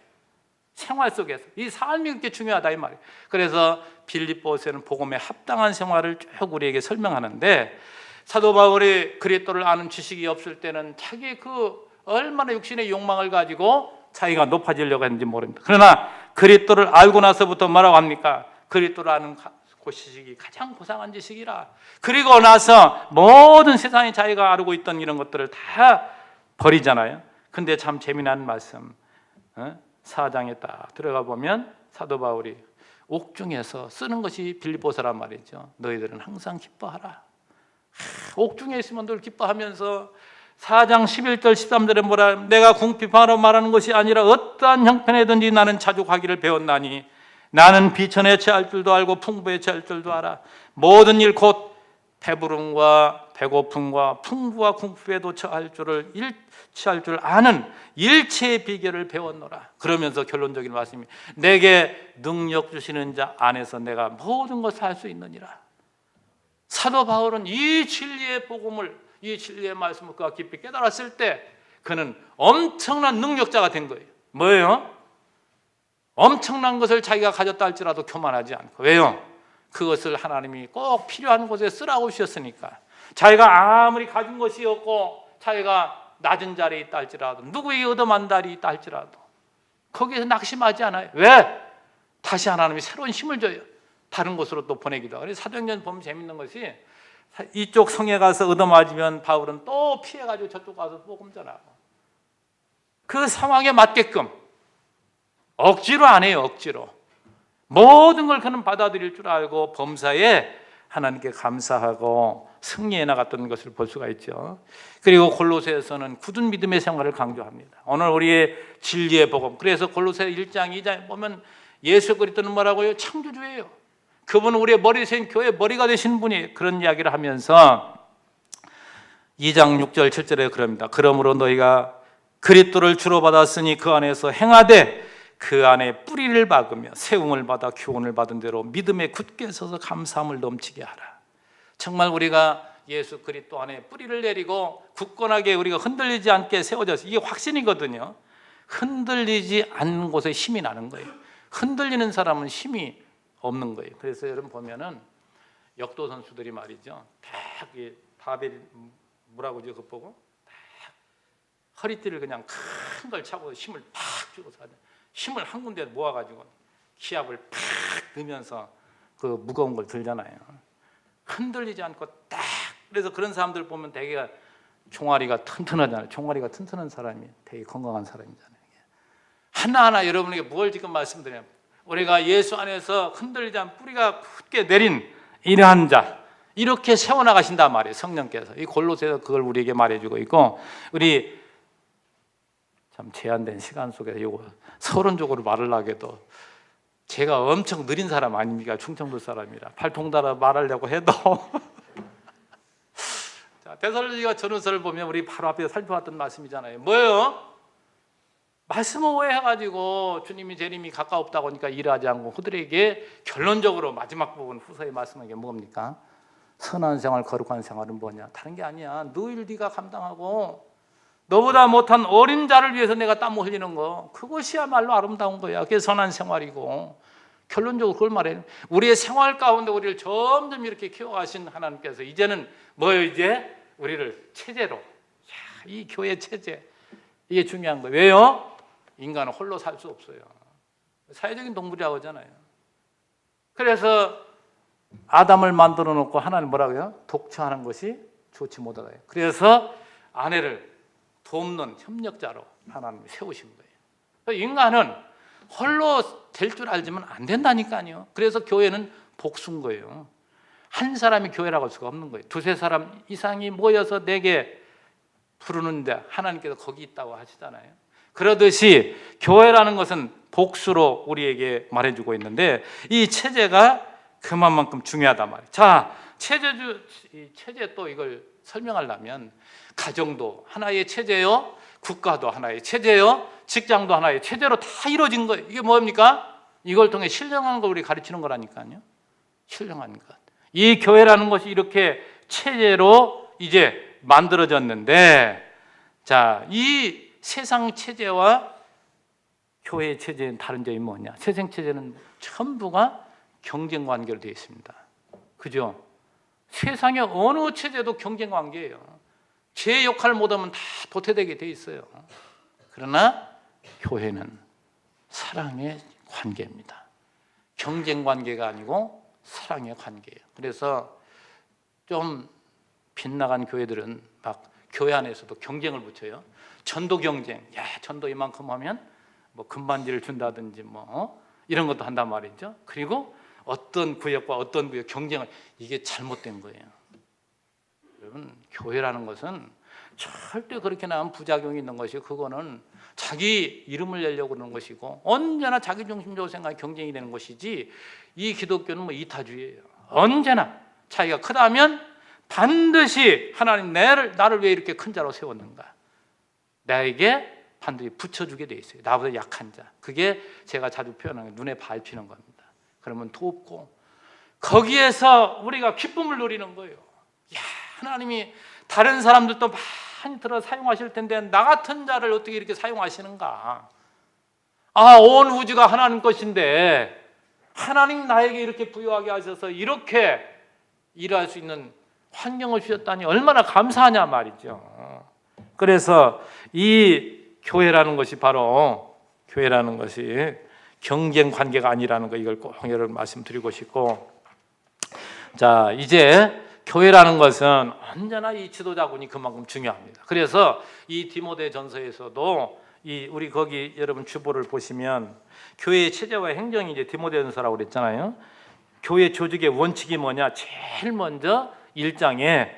생활 속에서 이 삶이 그렇게 중요하다 이 말이에요. 그래서 빌립보서에는 복음에 합당한 생활을 쭉 우리에게 설명하는데, 사도 바울이 그리스도를 아는 지식이 없을 때는 자기 그 얼마나 육신의 욕망을 가지고 자기가 높아지려고 했는지 모릅니다. 그러나 그리스도를 알고 나서부터 뭐라고 합니까? 그리스도를 아는 그 지식이 가장 고상한 지식이라. 그리고 나서 모든 세상에 자기가 알고 있던 이런 것들을 다 버리잖아요. 근데 참 재미난 말씀, 4장에 딱 들어가 보면 사도 바울이 옥중에서 쓰는 것이 빌립보서란 말이죠. 너희들은 항상 기뻐하라. 옥중에 있으면 늘 기뻐하면서 4장 11절 13절에 뭐라, 내가 궁핍하러 말하는 것이 아니라 어떠한 형편에든지 나는 자족하기를 배웠나니 나는 비천에 처할 줄도 알고 풍부에 처할 줄도 알아. 모든 일 곧 배부름과 배고픔과 풍부와 궁핍에도 처할 줄 아는 일체의 비결을 배웠노라. 그러면서 결론적인 말씀이 내게 능력 주시는 자 안에서 내가 모든 것을 할 수 있느니라. 사도 바울은 이 진리의 복음을, 이 진리의 말씀을 그가 깊이 깨달았을 때 그는 엄청난 능력자가 된 거예요. 뭐예요? 엄청난 것을 자기가 가졌다 할지라도 교만하지 않고. 왜요? 그것을 하나님이 꼭 필요한 곳에 쓰라고 주셨으니까. 자기가 아무리 가진 것이 없고 자기가 낮은 자리에 있다 할지라도, 누구에게 얻어만 자리에 있다 할지라도 거기에서 낙심하지 않아요. 왜? 다시 하나님이 새로운 힘을 줘요. 다른 곳으로 또 보내기도 하고. 사도행전 보면 재밌는 것이 이쪽 성에 가서 얻어맞으면 바울은 또 피해가지고 저쪽 가서 복음 전하고, 그 상황에 맞게끔 억지로 안 해요. 억지로 모든 걸 그는 받아들일 줄 알고 범사에 하나님께 감사하고 승리해 나갔던 것을 볼 수가 있죠. 그리고 골로새에서는 굳은 믿음의 생활을 강조합니다. 오늘 우리의 진리의 복음, 그래서 골로새 1장 2장에 보면 예수 그리스도는 뭐라고요? 창조주예요. 그분은 우리의 머리 된 교회의 머리가 되신 분이, 그런 이야기를 하면서 2장 6절 7절에 그럽니다. 그러므로 너희가 그리스도를 주로 받았으니 그 안에서 행하되 그 안에 뿌리를 박으며 세움을 받아 교훈을 받은 대로 믿음에 굳게 서서 감사함을 넘치게 하라. 정말 우리가 예수 그리스도 안에 뿌리를 내리고 굳건하게 우리가 흔들리지 않게 세워져서, 이게 확신이거든요. 흔들리지 않는 곳에 힘이 나는 거예요. 흔들리는 사람은 힘이 없는 거예요. 그래서 여러분 보면은 역도 선수들이 말이죠, 딱 바벨 뭐라고 그거 보고 딱 허리띠를 그냥 큰 걸 차고 힘을 팍 주고 사는, 힘을 한 군데 모아가지고 기압을 팍 넣으면서 그 무거운 걸 들잖아요. 흔들리지 않고 딱. 그래서 그런 사람들 보면 되게 종아리가 튼튼하잖아요. 종아리가 튼튼한 사람이 되게 건강한 사람이잖아요. 하나하나 여러분에게 뭘 지금 말씀드려요? 우리가 예수 안에서 흔들리지 않은 뿌리가 굳게 내린 이러한 자, 이렇게 세워나가신단 말이에요. 성령께서. 이 골로새에서 그걸 우리에게 말해주고 있고, 우리 참 제한된 시간 속에서 이거 서론적으로 말을 하게도, 제가 엄청 느린 사람 아닙니까? 충청도 사람이라 팔통달아 말하려고 해도 자, 데살로니가 전후서를 보면 우리 바로 앞에 살펴봤던 말씀이잖아요. 뭐예요? 말씀을 오해해가지고 주님이 재림이 가까웠다고 하니까 일하지 않고 그들에게 결론적으로 마지막 부분 후서의 말씀은 게 뭡니까? 선한 생활, 거룩한 생활은 뭐냐? 다른 게 아니야. 너희를 네가 감당하고 너보다 못한 어린 자를 위해서 내가 땀 흘리는 거, 그것이야말로 아름다운 거야. 그게 선한 생활이고, 결론적으로 그걸 말해요. 우리의 생활 가운데 우리를 점점 이렇게 키워가신 하나님께서 이제는 뭐예요? 이제 우리를 체제로, 이 교회 체제, 이게 중요한 거예요. 왜요? 인간은 홀로 살 수 없어요. 사회적인 동물이라고 하잖아요. 그래서 아담을 만들어 놓고 하나님 뭐라고요? 독처하는 것이 좋지 못하다. 그래서 아내를 돕는 협력자로 하나님이 세우신 거예요. 인간은 홀로 될 줄 알지만 안 된다니까요. 그래서 교회는 복수인 거예요. 한 사람이 교회라고 할 수가 없는 거예요. 두세 사람 이상이 모여서 내게 부르는데 하나님께서 거기 있다고 하시잖아요. 그러듯이 교회라는 것은 복수로 우리에게 말해주고 있는데, 이 체제가 그만큼 중요하단 말이에요. 자, 체제 또 이걸 설명하려면 가정도 하나의 체제요, 국가도 하나의 체제요, 직장도 하나의 체제로 다 이루어진 거예요. 이게 뭡니까? 이걸 통해 신령한 걸 우리 가르치는 거라니까요. 신령한 것. 이 교회라는 것이 이렇게 체제로 이제 만들어졌는데, 자, 이 세상 체제와 교회 체제는 다른 점이 뭐냐? 세상 체제는 전부가 경쟁 관계로 되어 있습니다. 그죠? 세상의 어느 체제도 경쟁 관계예요. 제 역할 못하면 다 도태되게 돼 있어요. 그러나 교회는 사랑의 관계입니다. 경쟁 관계가 아니고 사랑의 관계예요. 그래서 좀 빗나간 교회들은 막 교회 안에서도 경쟁을 붙여요. 전도 경쟁. 야, 전도 이만큼 하면 뭐 금반지를 준다든지 뭐 이런 것도 한단 말이죠. 그리고 어떤 구역과 어떤 구역 경쟁을, 이게 잘못된 거예요. 여러분, 교회라는 것은 절대 그렇게 나면 부작용이 있는 것이고, 그거는 자기 이름을 내려고 그러는 것이고, 언제나 자기중심적으로 생각해 경쟁이 되는 것이지, 이 기독교는 뭐 이타주의예요. 언제나 자기가 크다면 반드시 하나님 나를 왜 이렇게 큰 자로 세웠는가, 나에게 반드시 붙여주게 돼 있어요. 나보다 약한 자. 그게 제가 자주 표현하는 눈에 밟히는 겁니다. 그러면 돕고 거기에서 우리가 기쁨을 누리는 거예요. 야, 하나님이 다른 사람들도 많이 들어 사용하실 텐데 나 같은 자를 어떻게 이렇게 사용하시는가. 아, 온 우주가 하나님 것인데 하나님 나에게 이렇게 부여하게 하셔서 이렇게 일할 수 있는 환경을 주셨다니 얼마나 감사하냐 말이죠. 그래서 이 교회라는 것이 바로, 교회라는 것이 경쟁 관계가 아니라는 거, 이걸 꼭 여러분 말씀드리고 싶고, 자, 이제 교회라는 것은 언제나 이 지도자군이 그만큼 중요합니다. 그래서 이 디모데전서에서도 우리 거기 여러분 주보를 보시면 교회의 체제와 행정이 이제 디모데전서라고 그랬잖아요. 교회 조직의 원칙이 뭐냐? 제일 먼저 1장에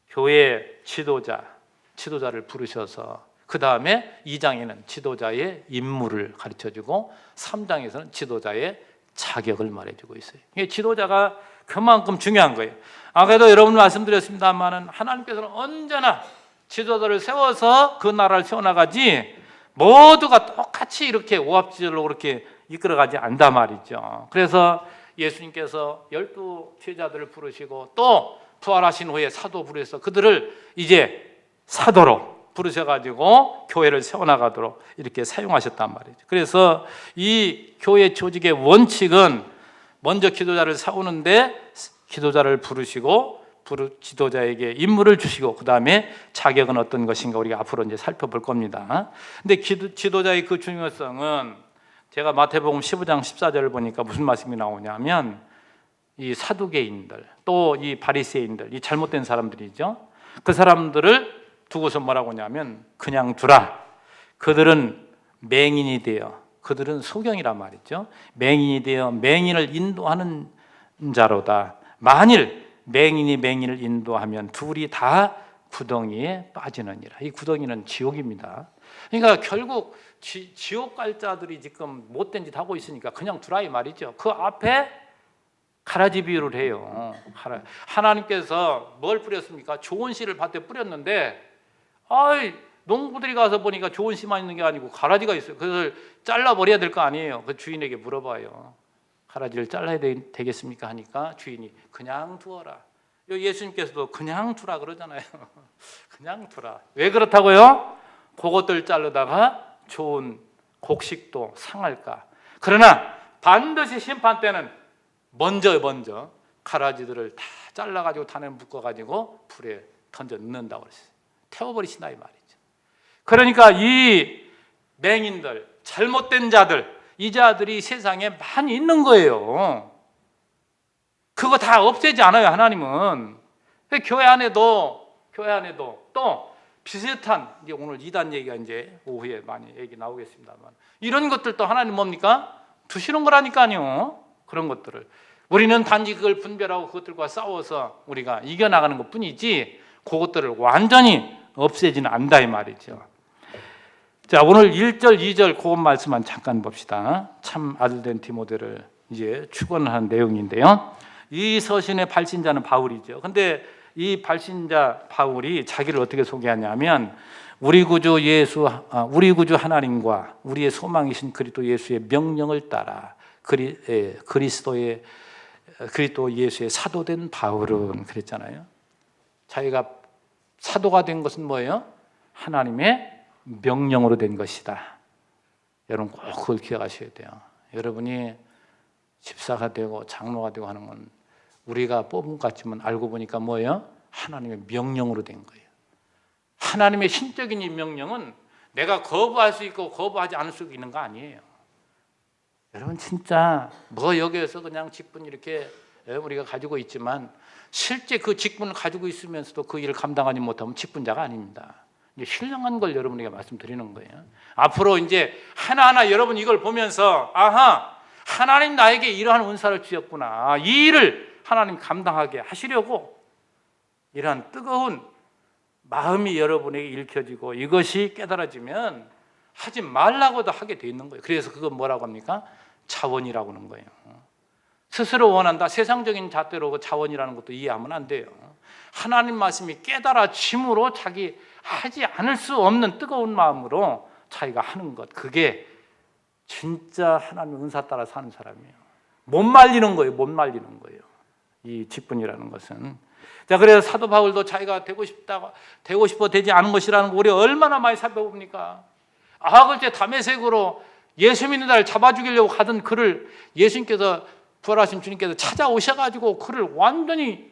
교회 지도자를 부르셔서 그 다음에 2장에는 지도자의 임무를 가르쳐주고 3장에서는 지도자의 자격을 말해주고 있어요. 이게 지도자가 그만큼 중요한 거예요. 아까도 여러분 말씀드렸습니다만은 하나님께서는 언제나 지도자를 세워서 그 나라를 세워나가지 모두가 똑같이 이렇게 오합지졸로 그렇게 이끌어가지 않단 말이죠. 그래서 예수님께서 12 제자들을 부르시고 또 부활하신 후에 사도 부르셔서 그들을 이제 사도로 부르셔가지고 교회를 세워나가도록 이렇게 사용하셨단 말이죠. 그래서 이 교회 조직의 원칙은 먼저 기도자를 세우는데 기도자를 부르시고 지도자에게 임무를 주시고 그 다음에 자격은 어떤 것인가 우리가 앞으로 이제 살펴볼 겁니다. 근데 지도자의 그 중요성은 제가 마태복음 15장 14절을 보니까 무슨 말씀이 나오냐면 이 사두개인들 또 이 바리새인들 이 잘못된 사람들이죠. 그 사람들을 두고서 뭐라고 하냐면 그냥 두라. 그들은 맹인이 되어 그들은 소경이란 말이죠. 맹인이 되어 맹인을 인도하는 자로다. 만일 맹인을 인도하면 둘이 다 구덩이에 빠지느니라. 이 구덩이는 지옥입니다. 그러니까 결국 지옥 갈 자들이 지금 못된 짓 하고 있으니까 그냥 두라 이 말이죠. 그 앞에 가라지 비유를 해요. 하나님께서 뭘 뿌렸습니까? 좋은 씨를 밭에 뿌렸는데 농부들이 가서 보니까 좋은 씨만 있는 게 아니고 가라지가 있어요. 그래서 잘라버려야 될 거 아니에요. 그 주인에게 물어봐요. 가라지를 잘라야 되겠습니까? 하니까 주인이 그냥 두어라. 예수님께서도 그냥 두라 그러잖아요. 그냥 두라. 왜 그렇다고요? 그것들 자르다가 좋은 곡식도 상할까. 그러나 반드시 심판 때는 먼저 가라지들을 다 잘라가지고 단에 묶어가지고 불에 던져 넣는다고 그랬어요. 태워버리신다 이 말이죠. 그러니까 이 맹인들, 잘못된 자들, 이 자들이 세상에 많이 있는 거예요. 그거 다 없애지 않아요, 하나님은. 교회 안에도 또 비슷한, 이제 오늘 이단 얘기가 이제 오후에 많이 얘기 나오겠습니다만, 이런 것들도 하나님 뭡니까? 두시는 거라니까요. 그런 것들을. 우리는 단지 그걸 분별하고 그것들과 싸워서 우리가 이겨나가는 것 뿐이지, 그것들을 완전히 없애지는 않는다 이 말이죠. 자, 오늘 1절, 2절 그것 말씀만 잠깐 봅시다. 참 아들된 디모데를 이제 축원하는 내용인데요. 이 서신의 발신자는 바울이죠. 근데 이 발신자 바울이 자기를 어떻게 소개하냐면 우리 구주 하나님과 우리의 소망이신 그리스도 예수의 명령을 따라 그리스도 예수의 사도된 바울은 그랬잖아요. 자기가 사도가 된 것은 뭐예요? 하나님의 명령으로 된 것이다. 여러분 꼭 그걸 기억하셔야 돼요. 여러분이 집사가 되고 장로가 되고 하는 건 우리가 뽑은 것 같지만 알고 보니까 뭐예요? 하나님의 명령으로 된 거예요. 하나님의 신적인 이 명령은 내가 거부할 수 있고 거부하지 않을 수 있는 거 아니에요. 여러분 진짜 여기에서 그냥 직분 이렇게 우리가 가지고 있지만 실제 그 직분을 가지고 있으면서도 그 일을 감당하지 못하면 직분자가 아닙니다. 이제 신령한 걸 여러분에게 말씀드리는 거예요. 앞으로 이제 하나하나 여러분 이걸 보면서 하나님 나에게 이러한 은사를 주셨구나. 이 일을 하나님 감당하게 하시려고 이러한 뜨거운 마음이 여러분에게 읽혀지고 이것이 깨달아지면 하지 말라고도 하게 돼 있는 거예요. 그래서 그건 뭐라고 합니까? 자원이라고 하는 거예요. 스스로 원한다. 세상적인 잣대로 그 자원이라는 것도 이해하면 안 돼요. 하나님 말씀이 깨달아짐으로 자기 하지 않을 수 없는 뜨거운 마음으로 자기가 하는 것. 그게 진짜 하나님 은사 따라 사는 사람이에요. 못 말리는 거예요. 못 말리는 거예요. 이 직분이라는 것은. 자, 그래서 사도 바울도 자기가 되고 싶어 되지 않은 것이라는 거 우리 얼마나 많이 살펴봅니까? 그때 다메섹으로 예수 믿는 자를 잡아 죽이려고 가던 그를 예수님께서 부활하신 주님께서 찾아오셔가지고 그를 완전히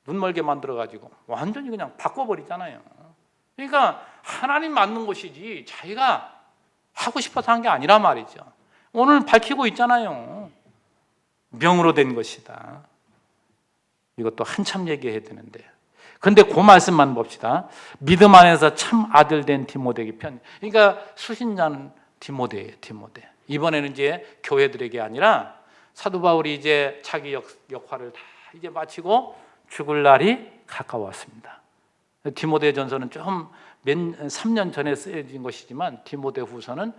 눈멀게 만들어가지고 완전히 그냥 바꿔버리잖아요. 그러니까 하나님 맞는 것이지 자기가 하고 싶어서 한 게 아니란 말이죠. 오늘 밝히고 있잖아요. 명으로 된 것이다. 이것도 한참 얘기해야 되는데, 근데 그 말씀만 봅시다. 믿음 안에서 참 아들 된 디모데에게 편. 그러니까 수신자는 디모데예요. 디모데. 이번에는 이제 교회들에게 아니라 사도 바울이 이제 자기 역할을 다 이제 마치고 죽을 날이 가까웠습니다. 디모데 전서는 좀 3년 전에 쓰여진 것이지만 디모데 후서는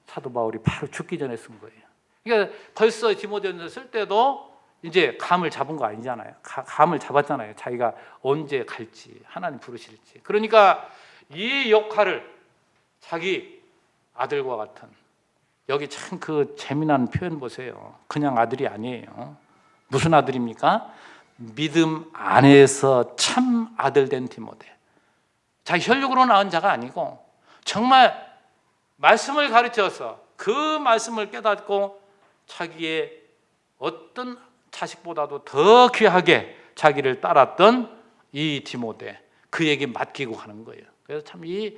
사도 바울이 바로 죽기 전에 쓴 거예요. 그러니까 벌써 디모데 전서 쓸 때도 이제 감을 잡은 거 아니잖아요. 감을 잡았잖아요. 자기가 언제 갈지, 하나님 부르실지. 그러니까 이 역할을 자기 아들과 같은, 여기 참 그 재미난 표현 보세요. 그냥 아들이 아니에요. 무슨 아들입니까? 믿음 안에서 참 아들 된 디모데. 자기 혈육으로 낳은 자가 아니고 정말 말씀을 가르쳐서 그 말씀을 깨닫고 자기의 어떤 자식보다도 더 귀하게 자기를 따랐던 이 디모데, 그에게 맡기고 하는 거예요. 그래서 참 이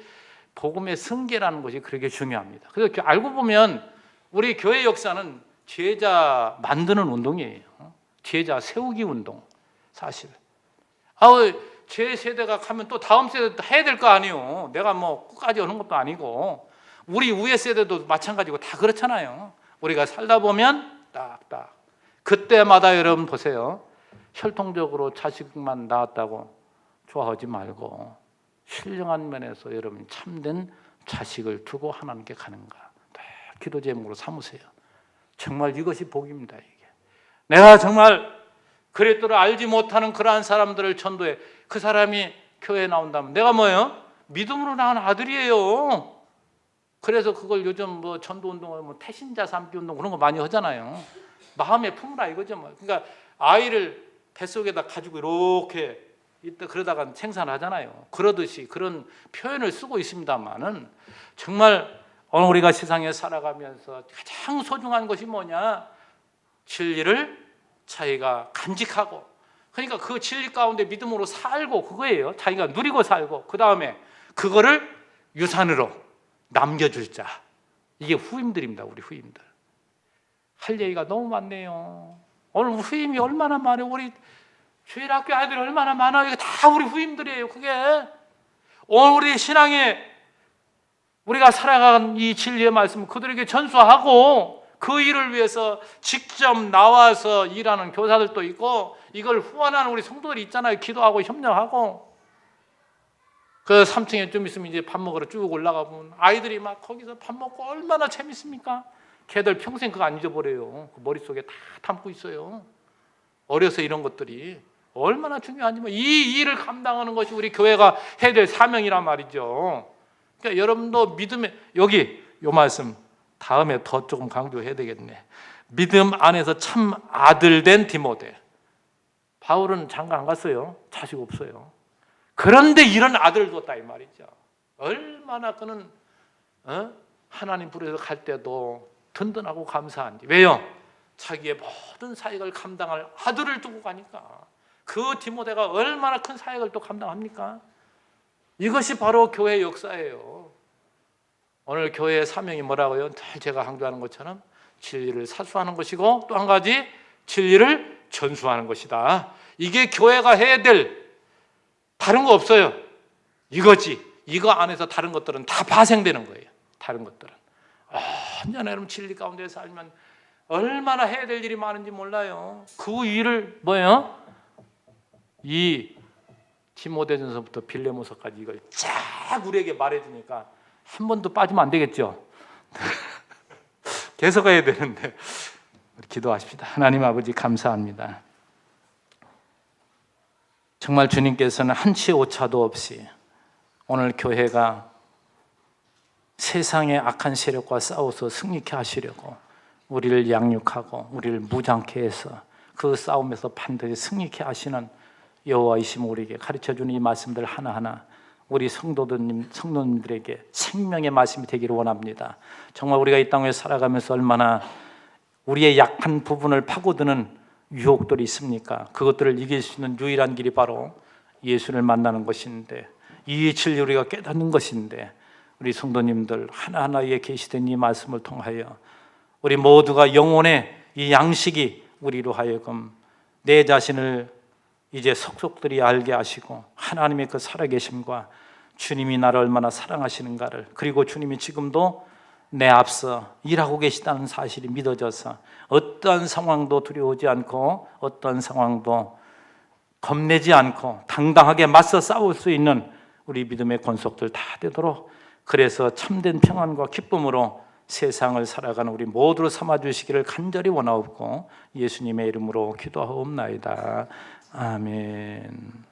복음의 승계라는 것이 그렇게 중요합니다. 그래서 알고 보면 우리 교회 역사는 제자 만드는 운동이에요. 제자 세우기 운동. 사실 제 세대가 가면 또 다음 세대도 해야 될 거 아니에요. 내가 뭐 끝까지 오는 것도 아니고 우리 위에 세대도 마찬가지고 다 그렇잖아요. 우리가 살다 보면 딱딱 그때마다 여러분 보세요. 혈통적으로 자식만 낳았다고 좋아하지 말고 신령한 면에서 여러분 참된 자식을 두고 하나님께 가는가, 기도 제목으로 삼으세요. 정말 이것이 복입니다. 이게 내가 정말 그리스도를 알지 못하는 그러한 사람들을 전도해. 그 사람이 교회에 나온다면 내가 뭐예요? 믿음으로 낳은 아들이에요. 그래서 그걸 요즘 뭐 전도운동을 뭐 태신자 삼기 운동 그런 거 많이 하잖아요. 마음에 품으라 이거죠. 뭐. 그러니까 아이를 뱃속에다 가지고 이렇게 이때 그러다가 생산하잖아요. 그러듯이 그런 표현을 쓰고 있습니다만은 정말 오늘 우리가 세상에 살아가면서 가장 소중한 것이 뭐냐? 진리를 자기가 간직하고, 그러니까 그 진리 가운데 믿음으로 살고, 그거예요. 자기가 누리고 살고, 그 다음에 그거를 유산으로 남겨줄 자. 이게 후임들입니다. 우리 후임들. 할 얘기가 너무 많네요. 오늘 후임이 얼마나 많아요. 우리 주일학교 아이들이 얼마나 많아요. 이게 다 우리 후임들이에요. 그게 오늘 우리 신앙에 우리가 살아간 이 진리의 말씀을 그들에게 전수하고 그 일을 위해서 직접 나와서 일하는 교사들도 있고, 이걸 후원하는 우리 성도들이 있잖아요. 기도하고 협력하고. 그 3층에 좀 있으면 이제 밥 먹으러 쭉 올라가 보면 아이들이 막 거기서 밥 먹고 얼마나 재밌습니까? 걔들 평생 그거 안 잊어버려요. 그 머릿속에 다 담고 있어요. 어려서 이런 것들이 얼마나 중요한지. 이 일을 감당하는 것이 우리 교회가 해야 될 사명이란 말이죠. 그러니까 여러분도 믿음에, 여기 요 말씀 다음에 더 조금 강조해야 되겠네. 믿음 안에서 참 아들 된 디모데. 바울은 장가 안 갔어요. 자식 없어요. 그런데 이런 아들을 뒀다 이 말이죠. 얼마나 그는 하나님 부르셔서 갈 때도 든든하고 감사한지. 왜요? 자기의 모든 사역을 감당할 아들을 두고 가니까. 그 디모데가 얼마나 큰 사역을 또 감당합니까? 이것이 바로 교회의 역사예요. 오늘 교회의 사명이 뭐라고요? 늘 제가 강조하는 것처럼 진리를 사수하는 것이고, 또 한 가지 진리를 전수하는 것이다. 이게 교회가 해야 될, 다른 거 없어요. 이거지. 이거 안에서 다른 것들은 다 파생되는 거예요. 다른 것들은. 언제나 여러분 진리 가운데 살면 얼마나 해야 될 일이 많은지 몰라요. 그 일을 뭐예요? 이 디모데전서부터 빌레몬서까지 이걸 쫙 우리에게 말해주니까 한 번도 빠지면 안 되겠죠. 계속 해야 되는데 기도하십시다. 하나님 아버지 감사합니다. 정말 주님께서는 한치 오차도 없이 오늘 교회가 세상의 악한 세력과 싸워서 승리케 하시려고 우리를 양육하고 우리를 무장케 해서 그 싸움에서 반드시 승리케 하시는 여호와이심 우리에게 가르쳐주는 이 말씀들 하나하나 우리 성도님들에게 생명의 말씀이 되기를 원합니다. 정말 우리가 이 땅에 살아가면서 얼마나 우리의 약한 부분을 파고드는 유혹들이 있습니까? 그것들을 이길 수 있는 유일한 길이 바로 예수를 만나는 것인데, 이 진리 우리가 깨닫는 것인데, 우리 성도님들 하나하나에 계시된 이 말씀을 통하여 우리 모두가 영혼의 이 양식이 우리로 하여금 내 자신을 이제 속속들이 알게 하시고 하나님의 그 살아계심과 주님이 나를 얼마나 사랑하시는가를, 그리고 주님이 지금도 내 앞서 일하고 계시다는 사실이 믿어져서 어떠한 상황도 두려워하지 않고 어떠한 상황도 겁내지 않고 당당하게 맞서 싸울 수 있는 우리 믿음의 권속들 다 되도록, 그래서 참된 평안과 기쁨으로 세상을 살아가는 우리 모두를 삼아주시기를 간절히 원하옵고 예수님의 이름으로 기도하옵나이다. 아멘.